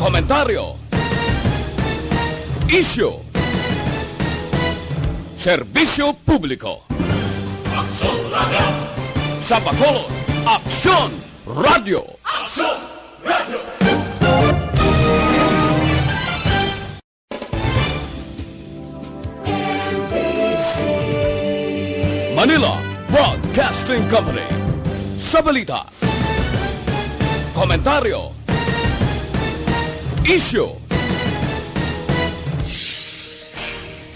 komentaryo, isyu, serbisyo publiko. Aksyon Radio! Sa Bacolod, Aksyon Radio! Aksyon Radio! Manila Broadcasting Company. Sa balita, komentaryo, isyu.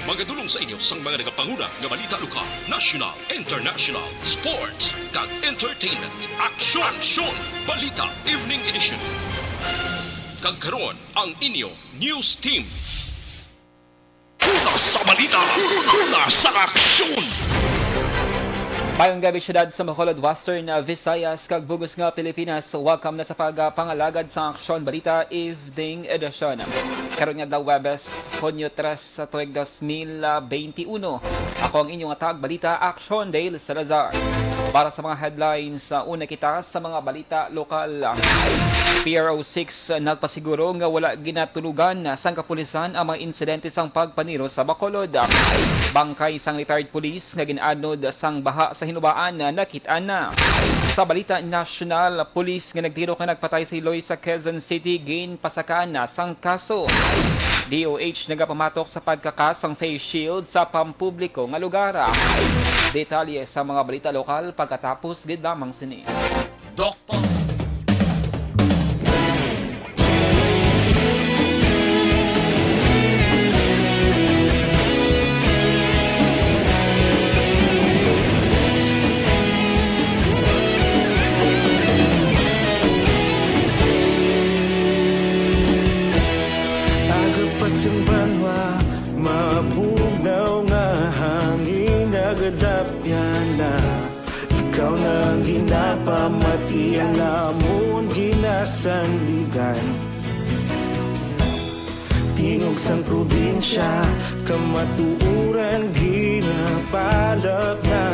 Magadulong sa inyo sang mga nagapanguna nga balita lokal, national, international, sports, kag entertainment. Aksyon! Balita Evening Edition. Kag karon ang inyo news team. Una sa balita, una sa aksyon. Mayong gabi syudad sa Bacolod, Western Visayas, kag bugos nga Pilipinas. Welcome na sa pangalagad sa Aksyon Balita Evening Edition. Karon nga daw Webes, Hunyo 3 sa tuig 2021. Ako ang inyong atag balita, Aksyon Dale Salazar. Para sa mga headlines, una kita sa mga balita lokal. PRO6 nagpasiguro nga wala ginatulugan sang kapulisan ang mga insidente sang pagpaniro sa Bacolod. Bangkay sang retired police nga ginanod sang baha sa hinubaan na nakitaan na. Sa balita national, police nga nagtiro ka nagpatay si Iloy sa Quezon City gain pasakaan na sang kaso. DOH nagapamatok sa pagkakasang face shield sa pampubliko nga lugar. Detalye sa mga balita lokal pagkatapos gid lamang sini. Doktor! Simbanwa, mabugnaw nga hangin nagadapyan na. Ikaw nang ginapamati ang amon ginasandigan. Tingog sang probinsya, kamatuuran ginapalap na.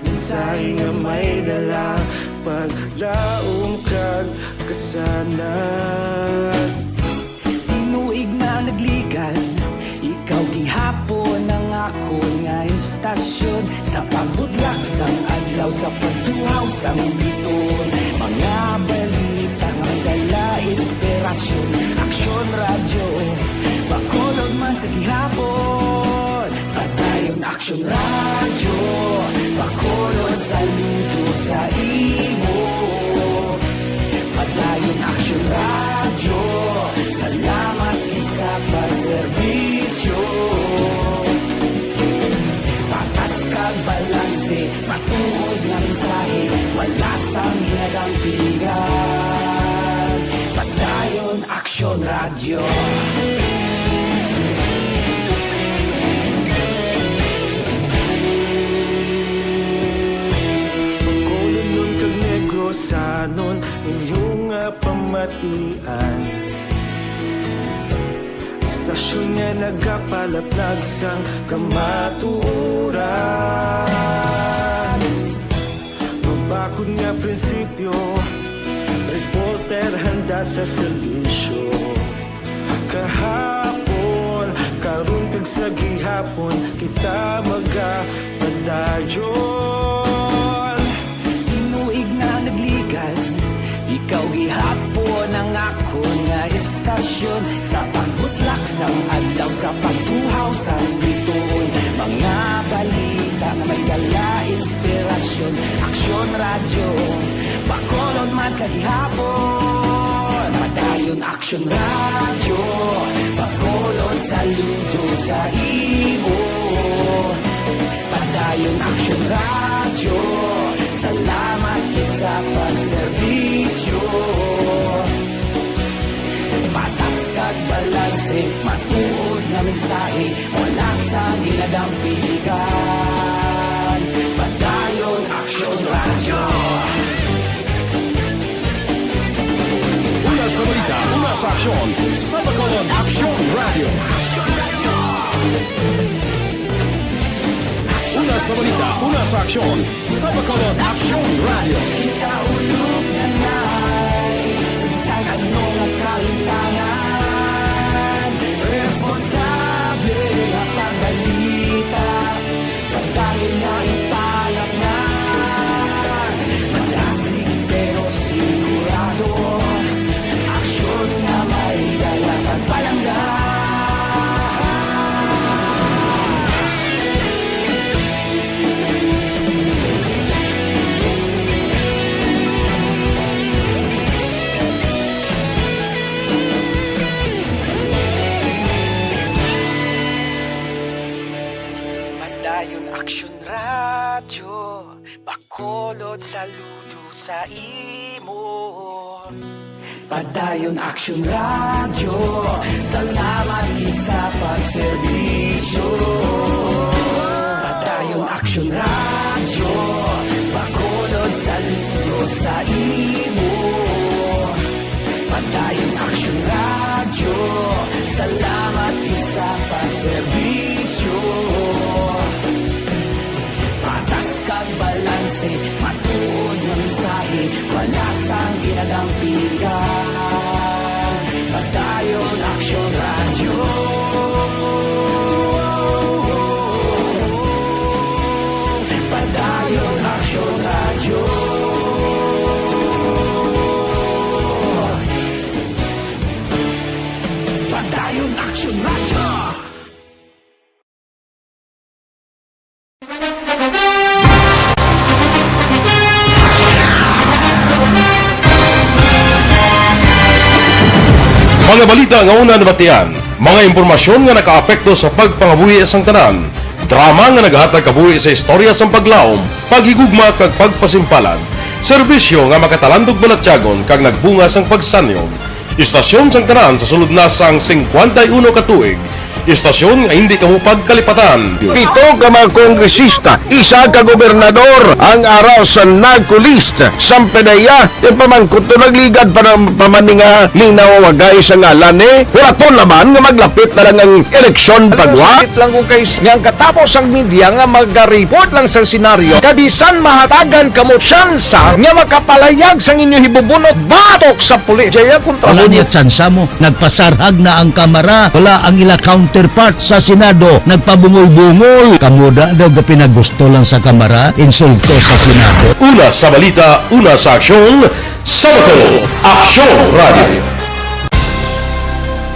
Minsay nga may dala, paglaom kag kasanan. Tinuig na nagligan, ikaw gihapon ang ako nga istasyon. Sa pagbudlak sang adlaw, sa pagtuhaw sang biton. Mga balita nga dala inspirasyon. Aksyon radyo, Bacolod man sa gihapon. Padayon Aksyon radyo, Bacolod saludo sa imo. Padayon Aksyon radyo, salamat sa pagserbisyo. Patas kag balanse, matuod nga mensahe, wala sang hinadang piligan. Padayon Aksyon radyo. Bacolod nun kag Negrosanon, inyong pamatian. Stasyon nga nagkapalaplag sang kamatuuran. Mabakod nga prinsipyo, reporter handa sa serbisyo. Kahapon, karon kag sa gihapon, kita magapadayon. Tinuig na nagligan, ikaw gihapon ang ako nga istasyon. Sa pagbutlak sang adlaw, sa pagtuhaw sang biton. Mga balita nga may dala inspirasyon. Aksyon radyo, Bacolod man sa gihapon. Padayon Aksyon radyo, Bacolod saludo sa imo. Padayon Aksyon radyo, salamat sa pagserbisyo. Patas kag balanse, matuod na mensahe, wala sa ginadang piligan. Padayon Aksyon radyo. Una sa balita, una sa aksyon. Sa Bacolod, Aksyon Radio. Una sa balita, una sa aksyon. Sa Bacolod, Aksyon Radio. Kita ulog na nai, sinsang anong akala. saludo sa imo. Padayon Aksyon Radio, salamat gid sa pagserbisyo. Padayon Aksyon Radio, Bacolod saludo sa imo. Padayon Aksyon Radio, salamat gid sa pagserbisyo. Patas kag balanse, matuod ng mensahe, wala sang ginadampigan. Padayon Aksyon Radio. Padayon Aksyon Radio. Padayon Aksyon Radio. Mga balita nga una nabatian, mga impormasyon nga nakaapekto sa pagpangabuhi sang tanan, drama nga naghatag kabuhi sa istorya sang paglaom, paghigugma kag pagpasimpalan, serbisyo nga makatalandog balatyagon kag nagbunga sang pagsanyon, istasyon sang tanan sa sulod na sang 51 katuig, istasyon nga hindi kamupag kalipatan. Pito ka mga kongresista, isa ka gobernador ang araw sa nagkulist sa pedaya yung pamangkot to nagligad para pamaninga linaw wagay sa ngalan wala to naman nga maglapit na lang ang eleksyon pagwa lang kung kayo nga katapos ang media nga mag-report lang sa senaryo kabisan mahatagan kamo tsansa nga makapalayag sa inyo hibubunot batok sa pulis jaya kontra wala niya tsansa mo nagpasarhag na ang kamera wala ang ila counterpart sa Senado nagpabungol-bungol kamuda daw pinagusto lang sa kamera insulto sa Senado. Una sa balita, una sa aksyon, Sabado, Aksyon Radio.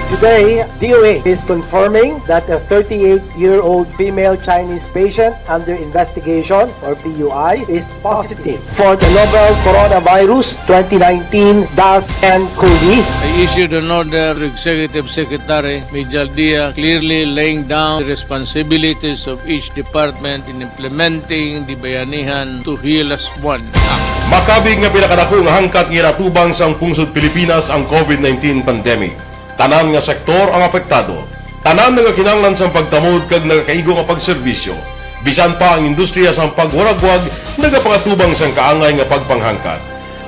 Today, DOA is confirming that a 38-year-old female Chinese patient under investigation, or PUI, is positive for the novel coronavirus 2019-nCoV. I issued an order to Executive Secretary Major Dia clearly laying down the responsibilities of each department in implementing the Bayanihan to Heal as One Act. Makabig nga pinakadako nga hangkat nga natubang sang pungsod Pilipinas ang COVID-19 pandemic. Tanan nga sektor ang apektado. Tanan nga kinahanglan sang pagtamod kag nagakaigo nga pagserbisyo. Bisan pa ang industriya sang pagwaragwag nagapangatubang sang kaangay nga pagpanghangkat.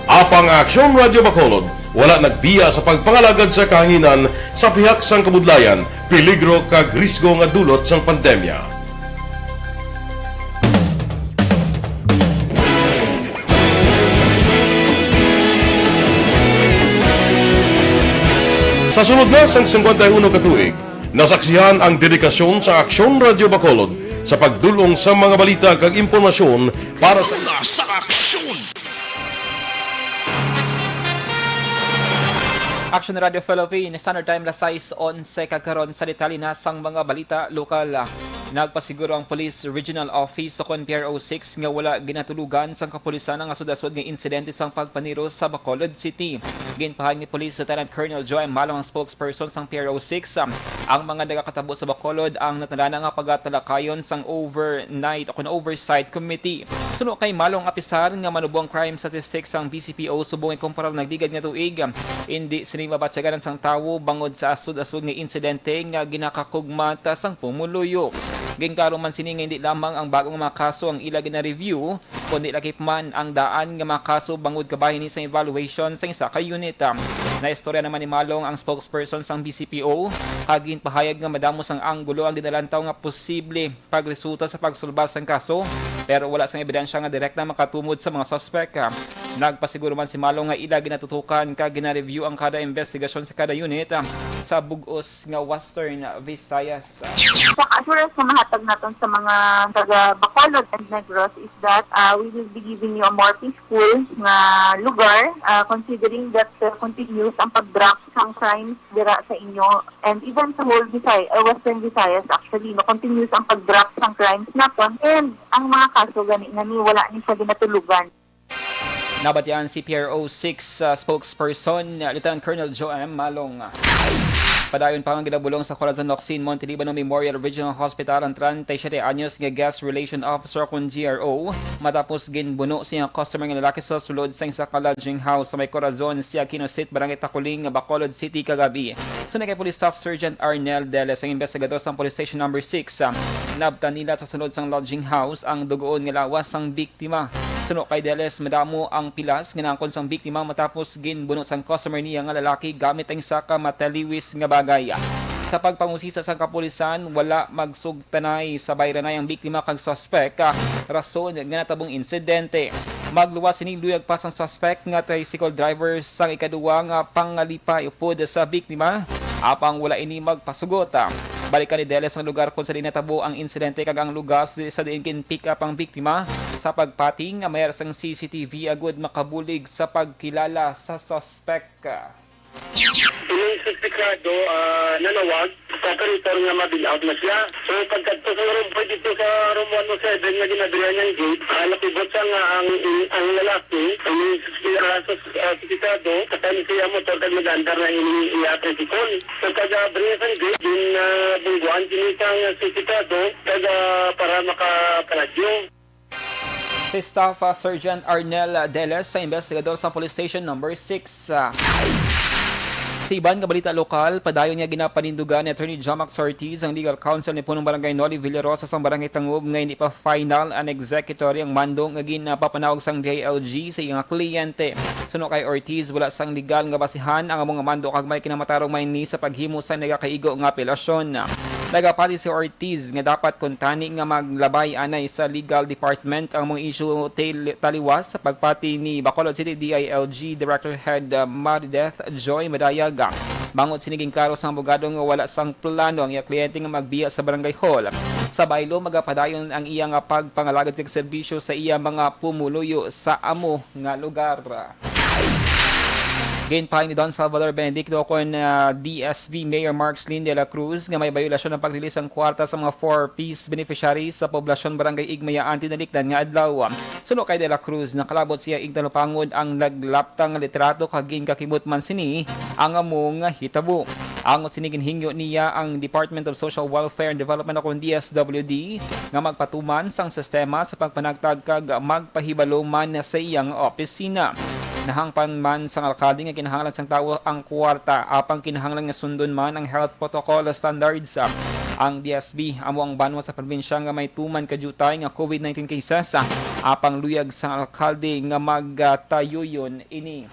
Apang Aksyon Radio Bacolod wala nagbiya sa pagpangalagad sa kahanginan sa pihak sang kabudlayan, peligro kag risgo nga dulot sang pandemya. Sa sunod na sang 51 katuig, nasaksihan ang dedikasyon sa Aksyon Radio Bacolod sa pagdulong sa mga balita kag impormasyon para sa Aksyon! Aksyon Radio Philippines, Standard Time las 6:11 kakaron sa detalye na sang mga balita lokal. Nagpasiguro ang Police Regional Office sa PRO 6 nga wala ginatulugan sang kapulisan ang asud-asud nga insidente sang pagpaniro sa Bacolod City. Ginpahayag ni Police Lieutenant Colonel Joy Malong ang spokesperson sang PRO 6. Ang mga nagakatabo sa Bacolod ang natalana nga pagatalakayon sang overnight o oversight committee. Suno kay Malong apisar nga manubong crime statistics sang BCPO subong ikumparar nagdigad nga tuig. Hindi sinima batyaganan sang tawo bangod sa asud-asud nga insidente nga ginakakugmata sang pumuluyo. Gingklaro man sini nga hindi lamang ang bagong mga kaso ang ila gina-review, kundi lakip man ang daan nga mga kaso bangod kabahin ni sa evaluation sa isa ka unit. Naistorya naman ni Malong ang spokesperson sang BCPO, kagin pahayag nga madamos ang anggulo ang ginalantaw nga posible pagresulta sa pagsulbas sang kaso, pero wala sang ebidensya nga direkta makatumod sa mga suspect. Nagpasiguro man si Malong nga ila ginatutukan ka gina-review ang kada investigasyon sa kada unit sa bugos nga Western Visayas. Sa assurance na mahatag natin sa mga taga Bacolod and Negros is that we will be giving you a more peaceful nga lugar considering that continues ang pag-drop ng crimes dira sa inyo and even sa whole Western Visayas actually continues ang pag-drop ng crimes natin and ang mga kaso gani wala ni siya ginatulugan. Nabatian si PRO 6 spokesperson Lieutenant Colonel Joam Malong. Padayon pa ang ginabulong sa Corazon Locsin, Monteliban Memorial Regional Hospital ang 37 anyos nga Guest Relation Officer kung GRO matapos ginbuno siyang customer nga lalaki sa sulod sa isa ka lodging house sa may Corazon, Siakino State, Barangay Takuling, Bacolod City kagabi. Sunod kay Police Staff Sergeant Arnel Deles, ang investigador sa Police Station No. 6. Nabtan nila sa sulod sang lodging house ang dugoon nga lawas sang biktima. Sunod kay Deles, madamo ang pilas nga naangkon sang biktima matapos ginbuno sang customer niya nga lalaki gamit ang isa ka mataliwis nga bagay. Sa pagpangusisa sa kapulisan, wala magsugtanay sa bayranay ang biktima kag suspect. Rason nga natabong insidente. Magluwas siniluyag pa sang suspect nga tricycle driver sang ikaduwa nga pangalipay upod sa biktima. Apang wala ini magpasugot. Balikan ni Deles ang lugar kung saan natabo ang insidente kag ang lugar sa diin kin pick up ang biktima. Sa pagpating, mayroon sang CCTV agud makabulig sa pagkilala sa suspect. Yung suspikado, nanawag, sa karitor nga mabilaw na siya. So pagkadto sa room, pwede dito sa room 107 nga ginadriyan niyang gate, nakibot siya nga ang lalaki, ang suspikado, kasali siya motor kag magandar na iniiyatrisikon. So taga-bring ang gate, din bungguan, dinisang suspikado, para makapaladyo. Si Staff Sergeant Arnel Deles sa investigador sa Police Station No. 6. Sa iban nga balita lokal, padayon niya ginapanindugan ni Attorney Jamax Ortiz ang legal counsel ni punong barangay Noli Villarosa sa barangay Tangub nga hindi pa final and executory ang mando nga ginapapanawag sang DILG sa iyang kliyente. Suno kay Ortiz, wala sang legal nga basihan ang among mando kag may kinamatarong may ni sa paghimo sa nagakaigo nga apelasyon. Nagapati si Ortiz nga dapat kuntani nga maglabay anay sa legal department ang mga issue taliwas sa pagpati ni Bacolod City DILG Director Head Marideth Joy Madayag. Bangot siniging karo sa abogado nga wala sang plano ang iya kliyente nga magbiya sa barangay hall. Sa baylo, magapadayon ang iya nga pagpangalagad kag serbisyo sa iya mga pumuluyo sa amo nga lugar. Ginpahin ni Don Salvador Benedicto kon DSB Mayor Marks Lin de la Cruz nga may bayulasyon ng paglilis ang kwarta sa mga 4-piece beneficiaries sa poblasyon barangay Igmayaan tinalikdan nga adlaw. Suno kay de la Cruz, nakalabot siya igtanupangod ang naglaptang litrato kag ginkakimot man sini ang among hitabo. Angot siniginhingyo niya ang Department of Social Welfare and Development o DSWD nga magpatuman sang sistema sa pagpanagtag kag magpahibalo man sa iyang opisina. Nahangpan man sang alkalde nga kinahanglan sang tawo ang kwarta apang kinahanglan nga sundon man ang health protocol standards. Ang DSB amo ang banwa sa probinsya nga may tuman ka jutay nga COVID-19 cases apang luyag sang alkalde nga magtayuyon ini.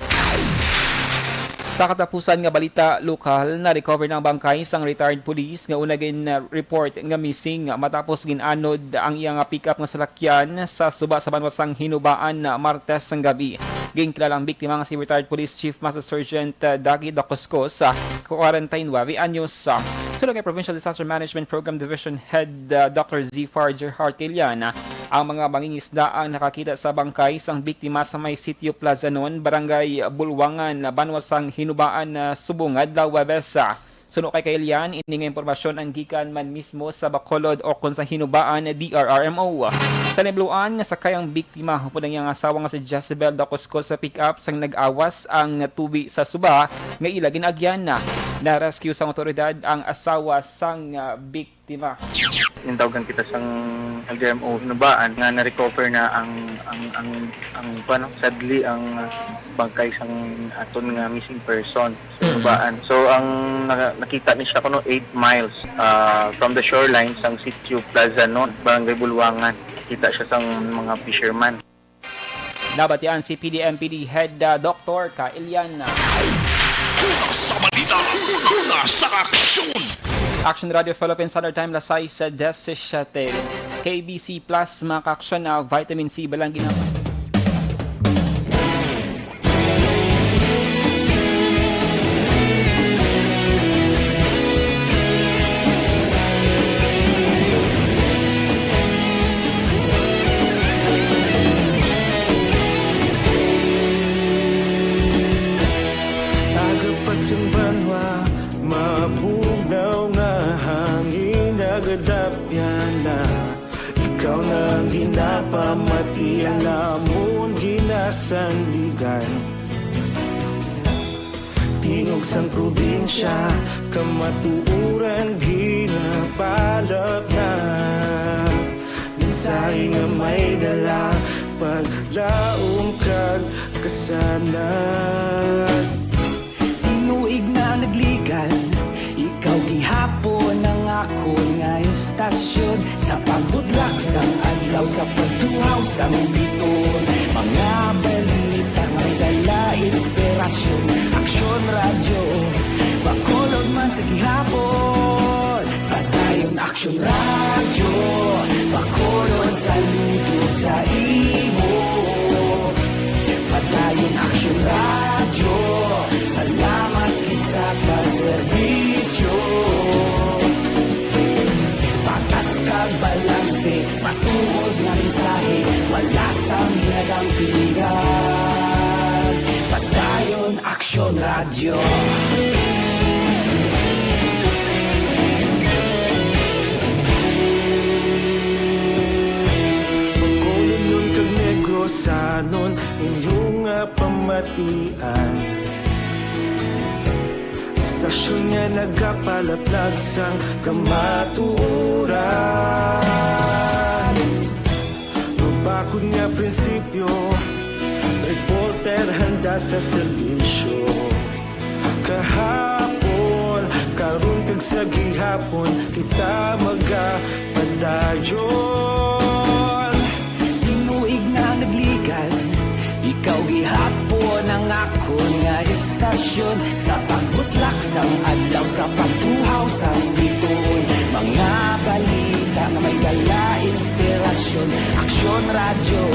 Sa katapusan nga balita lokal, na-recover ng bangkay sang retired police nga una report nga missing matapos ginanod ang iyang pick-up nga salakyan sa suba sa banwasang Hinubaan Martes sang gabi. Ginkilala ang biktima nga si retired police chief master sergeant Dagi Dacoskos, 49 anyos. Sunod kay Provincial Disaster Management Program Division Head Dr. Zifar Gerhard Kilian, ang mga mangingisda ang nakakita sa bangkay sang biktima sa may sitio Plazanon, barangay Bulwangan, banwasang Hinubaan, Subungad, Webes. Suno kay Kailian, ini nga impormasyon ang gikan man mismo sa Bacolod o kung sa Hinubaan DRRMO. Sa nibluan nga sakay ang biktima hupod ang iyang asawa nga si Jezebel Dacoskos sa pick-up sang nag-awas ang tubi sa suba nga ila ginagyan na. Na-rescue sa otoridad ang asawa sang biktima. Nindawagan kita sang LGMO Hinubaan nga na-recover na ang sadly ang bangkay sang aton nga missing person sa Hinubaan. So ang nakita ni siya kuno 8 miles from the shoreline sang sitio Plazanon, barangay Bulwangan. Kita siya sang mga fisherman. Nabatian si PDMPD Head Dr. Kailian. Sa balita, una sa aksyon. Action Radio Philippines Standard Time lasay sa 17. KBC Plus mga ka-aksyon na vitamin C balang ginawa. Agapasang banwa, mabugnaw nga hangin nagadapyan na. Ikaw nang ginapamati ang namon ginasandigan. tingog sang probinsya, kamatuuran ginapalap na. Minsay nga may dala, paglaom kag kasanat. Tinuig na nagligan, ikaw gihapon ang ako nga istasyon. Sa pagbudlak sang adlaw, sa pagtuhaw sang biton, mga balita may dala inspirasyon. Aksyon radyo, bakolod man sa gihapon. Padayon Aksyon radyo, bakolod saludo sa imo. Padayon Aksyon radyo, salamat sa pagserbisyo. Patas kag balanse, matuod na mensahe, wala sang ginagampiligan. Padayon Aksyon radyo. Bakolod nun kag Negrosanon, inyong pamatian. Istasyon nga nagapalaplag sang kamatuuran. Mabakod nga prinsipyo, reporter handa sa serbisyo. Kahapon, karon kag sa gihapon, kita magapadayon. Tinuig na nagligan, ikaw gihapon ang ako nga istasyon. Sa pagbutlak sang adlaw, sa pagtuhaw sang biton, mga balita na may dala inspirasyon. Aksyon radyo,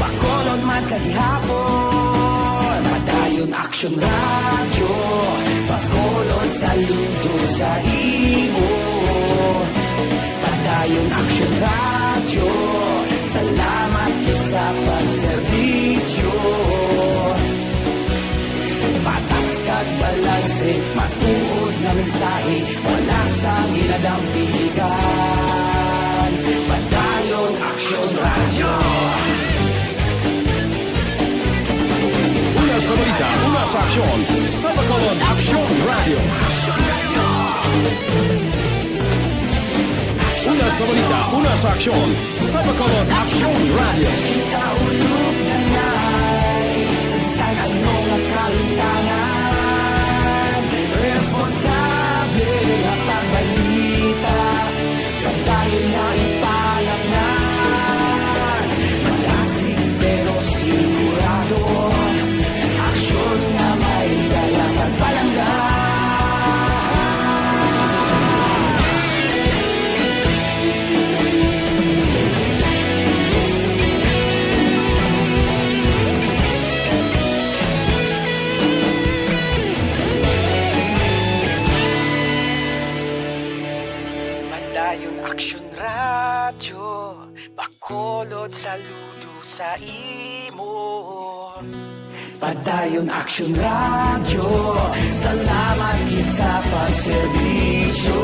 bakolod man sa gihapon. Padayon Aksyon radyo, bakolod saludo sa imo. Padayon Aksyon radyo, salamat sa pagserbisyo. Patas kag balanse, matuod na mensahe, wala sang ginadampigan. Padayon Aksyon radyo. Una sa balita, una sa aksyon, sa Bacolod Aksyon Radio. Una sa balita, una sa aksyon, sa Bacolod Aksyon Radio. Kita ulog na ngay, sinsan ang mga kalintangan. Responsable at pagbalita, pagdayon na ipalaknan. Malasig pero sigurado, aksyon na may dalang pagpalanggan. Padayon Aksyon radyo, bakolod saludo sa imo. Padayon Aksyon radyo, salamat gid sa pagserbisyo.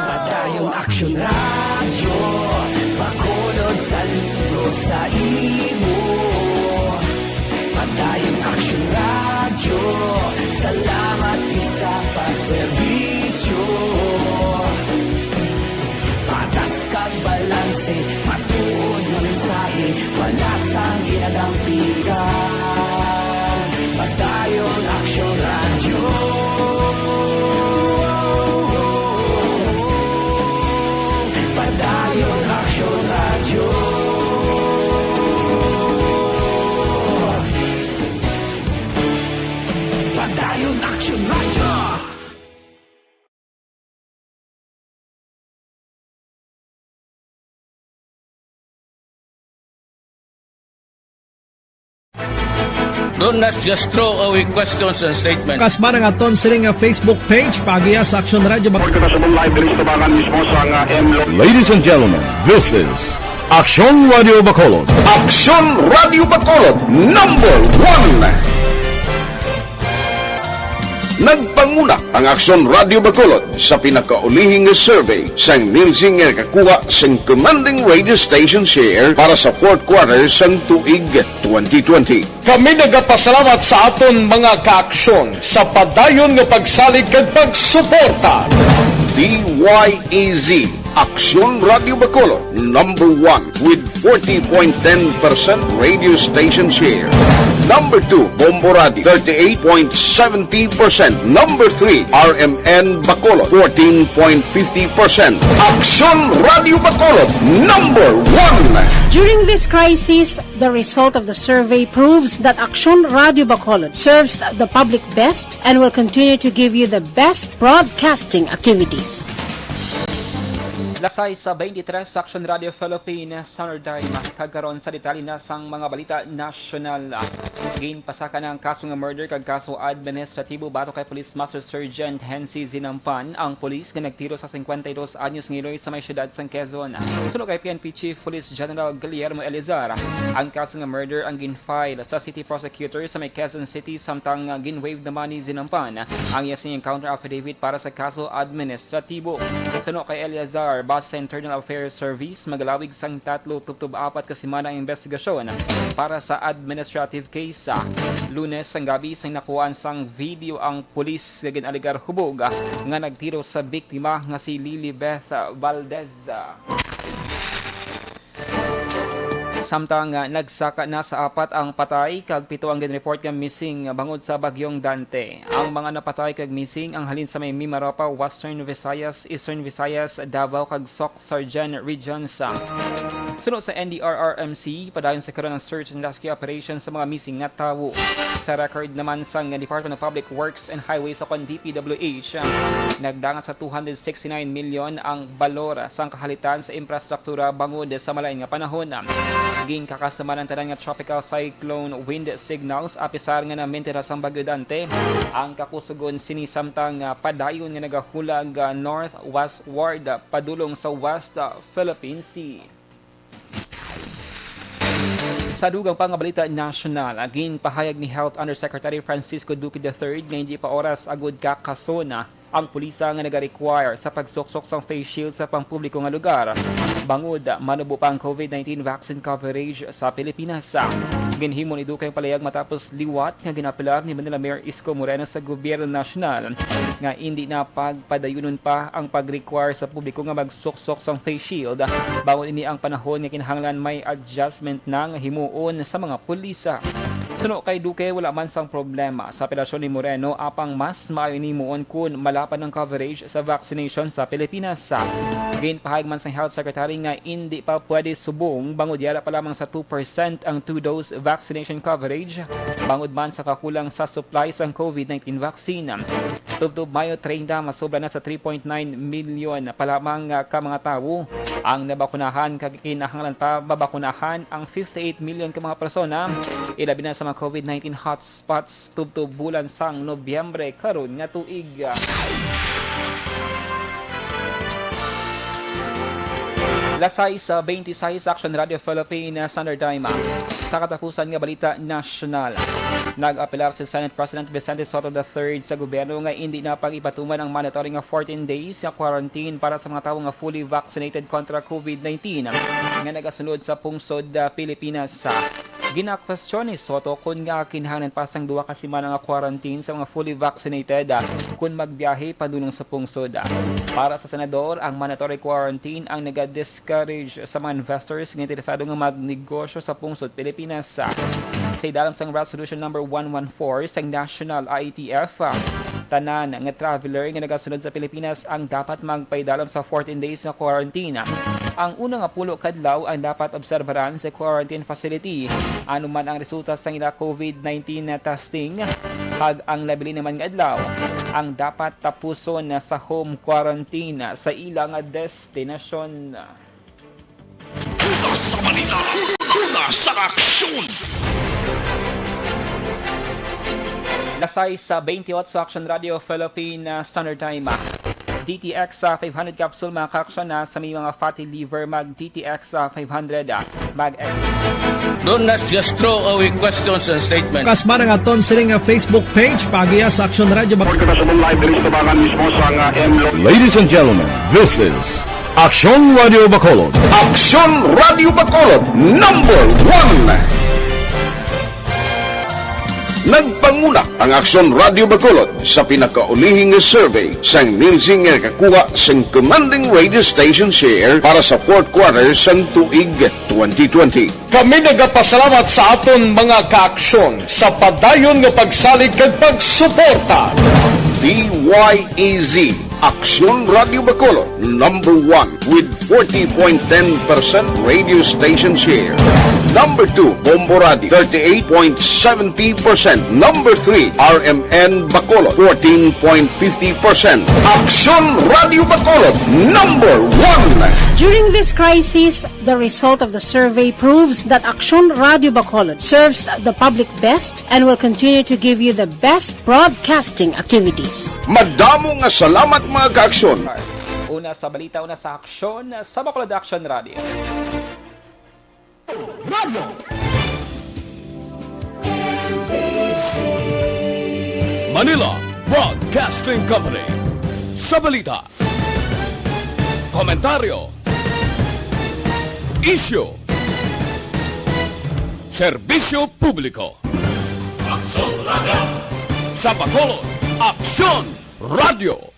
Padayon Aksyon radyo, bakolod saludo sa imo. Padayon Aksyon radyo, salamat gid sa pagserbisyo. Patas kag balanse, matuod na mensahe, wala sang ginadampigan. Padayon Aksyon radyo. Padayon Aksyon radyo. Padayon Aksyon radyo. Do not just throw away questions and statements. Kasma ng aton siling Facebook page, pagiya sa Aksyon Radio. Ladies and gentlemen, this is Aksyon Radio Bacolod. Aksyon Radio Bacolod, #1. Nagpanguna ang Aksyon Radio Bacolod sa pinakaulihing survey sa Nielsen nga kakuha sa commanding radio station share para sa fourth quarter sa tuig 2020. Kami nagapasalamat sa aton mga kaaksyon sa padayon nga pagsalig kag pagsuporta. DYEZ Aksyon Radio Bacolod, number 1 with 40.10% radio station share. Number 2, Bombo Radio, 38.70%. Number 3, RMN Bacolod, 14.50%. Aksyon Radio Bacolod, number 1. During this crisis, the result of the survey proves that Aksyon Radio Bacolod serves the public best and will continue to give you the best broadcasting activities. Lasay sa 23 Aksyon Radio Philippines Sunday kagkaroon sa detalye na sang mga balita nasyonal. Ginpasaka ng kaso nga murder kag kaso administratibo bato kay Police Master Sergeant Hensi Zinampan ang pulis nga nagtiro sa 52 anyos ngiloy sa may syudad sang Quezon. Sunod kay PNP Chief Police General Guillermo Salazar, ang kaso nga murder ang ginfile sa City Prosecutor sa may Quezon City samtang ginwave naman ni Zinampan ang yasing counter affidavit para sa kaso administratibo. Sunod kay Salazar, base sa Internal Affairs Service, magalawig sang 3-4 kasimana ang investigasyon para sa administrative case. Lunes ang gabi sang nakuhaan sang video ang pulis nga ginaligar hubog nga nagtiro sa biktima nga si Lilibeth Valdez. Samtang nagsaka na sa 4 ang patay kag 7 ang ginreport nga missing bangod sa bagyong Dante. Ang mga napatay kag missing ang halin sa may Mimaropa, Western Visayas, Eastern Visayas, Davao kag Soc Sargen Regions. Sunod sa NDRRMC, padayon sa karon ng search and rescue operation sa mga missing nga tawo. Sa record naman sang Department of Public Works and Highways sa DPWH, nagdangat sa 269 milyon ang balor sang kahalitan sa infrastruktura bangod sa malain nga panahon. Ging kakasama ng tanan nga tropical cyclone wind signals apisar nga na maintenance ang bagyo Dante. Ang kakusugon sinisamtang padayon nga nagahulag northwestward padulong sa West Philippine Sea. Sa dugang pang balita nasyonal, agin pahayag ni Health Undersecretary Francisco Duque III nga hindi pa oras agud kakasona ang pulisa nga nag-require sa pagsuksok sang face shield sa pampubliko nga lugar. Bangod, manubo pa ang COVID-19 vaccine coverage sa Pilipinas. Ginhimo ni Duque ang palayag matapos liwat nga ginapilar ni Manila Mayor Isko Moreno sa gobyerno nasyonal nga hindi na pagpadayunon pa ang pag-require sa publiko nga magsuksok sang face shield. Bangod ini ang panahon nga kinahanglan may adjustment ng himuon sa mga pulisa. Suno kay Duque, wala man sang problema sa operasyon ni Moreno apang mas maayo ni muon kun malapan ng coverage sa vaccination sa Pilipinas. Ginpahayag man sang Health Secretary nga hindi pa pwede subong bangod yara pa lamang sa 2% ang 2-dose vaccination coverage bangod man sa kakulang sa supply sang COVID-19 vaccine. Tubtob Mayo 30, masobra na sa 3.9 milyon pa lamang ka mga tao ang nabakunahan kag kinahanglan pa babakunahan ang 58 milyon ka mga persona ilabi na sa mga COVID-19 hotspots tubtob bulan sang Nobyembre karon nga tuig. Lasay sa 26 Aksyon Radio Philippines Sunday sa katapusan nga balita nasyonal. Nag-apelar si Senate President Vicente Soto III sa gobyerno nga hindi na pag-ipatuman ang mandatory nga 14 days sa quarantine para sa mga tawo nga fully vaccinated kontra COVID-19 nga nagasunod sa pungsod Pilipinas. Gina-question ni Soto kung nga kinahanglan pa sang 2 ka semana nga quarantine sa mga fully vaccinated kung magbiyahe padulong sa pungsod. Para sa senador, ang mandatory quarantine ang nag-discourage sa mga investors nga interesado nga magnegosyo sa pungsod Pilipinas. Sa idalam sang Resolution number 114 sa National IETF, tanan nga traveler nga nagasunod sa Pilipinas ang dapat magpaidalam sa 14 days na quarantine. Ang unang nga pulo kadlaw ang dapat obserbaran sa quarantine facility. Ano man ang resulta sa ila COVID-19 na testing, hag ang labili naman nga adlaw ang dapat tapuson na sa home quarantine sa ilang destinasyon. Una sa balita, una sa aksyon. Lasay sa 28 sa Aksyon Radio Philippines Standard Time. DTX 500 capsule mga ka-aksyon na sa may mga fatty liver mag DTX 500 mag Do not just throw away questions and statements. Kasma ng aton sining nga Facebook page pagiya sa Aksyon Radio Bacolod. Ladies and gentlemen, this is Aksyon Radio Bacolod. Aksyon Radio Bacolod, number 1! Nagpanguna ang Aksyon Radio Bacolod sa pinakaulihing survey sang Nielsen nga kakuha sang commanding radio station share para sa fourth quarter sang tuig 2020. Kami nagapasalamat sa aton mga kaaksyon sa padayon nga pagsalig kag pagsuporta. DYEZ Aksyon Radio Bacolod, number 1 with 40.10% radio station share. Number 2, Bombo Radio, 38.70%. Number 3, RMN Bacolod, 14.50%. Aksyon Radio Bacolod, number 1. During this crisis, the result of the survey proves that Aksyon Radio Bacolod serves the public best and will continue to give you the best broadcasting activities. Madamo nga salamat mga kaaksyon. Una sa balita, una sa aksyon sa Bacolod Action Radio. Manila Broadcasting Company. Sa balita, komentaryo, issue, serbisyo publiko. Aksyon Radio. Sa Bacolod, Aksyon Radio.